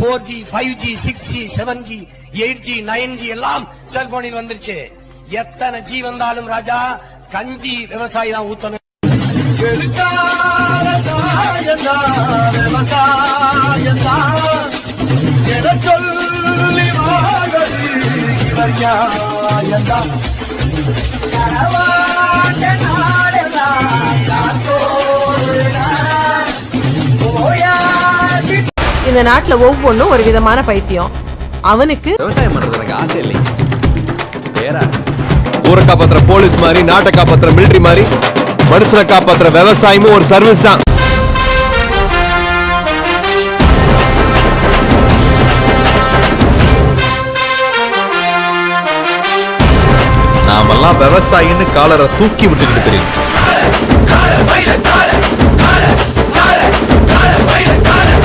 4G 5G 6G 7G 8G 9G எல்லாம் செல்போனில் வந்துருச்சு. எத்தனை ஜி வந்தாலும் ராஜா கஞ்சி விவசாயி தான் ஊத்தணும். இந்த நாட்டுல ஒவ்வொன்றும் ஒரு விதமான பைத்தியம். அவனுக்கு விவசாயம் பண்றது எனக்கு ஆசை இல்லை, பேராசை. ஊரை காப்பாத்துற போலீஸ் மாதிரி, நாட்டை காப்பாத்துற மிலிட்டரி மாதிரி, மனுஷனை காப்பாத்துற விவசாயமும் ஒரு சர்வீஸ் தான். நாமெல்லாம் விவசாயின்னு காலரை தூக்கி விட்டுக்கிட்டு தெரியும்.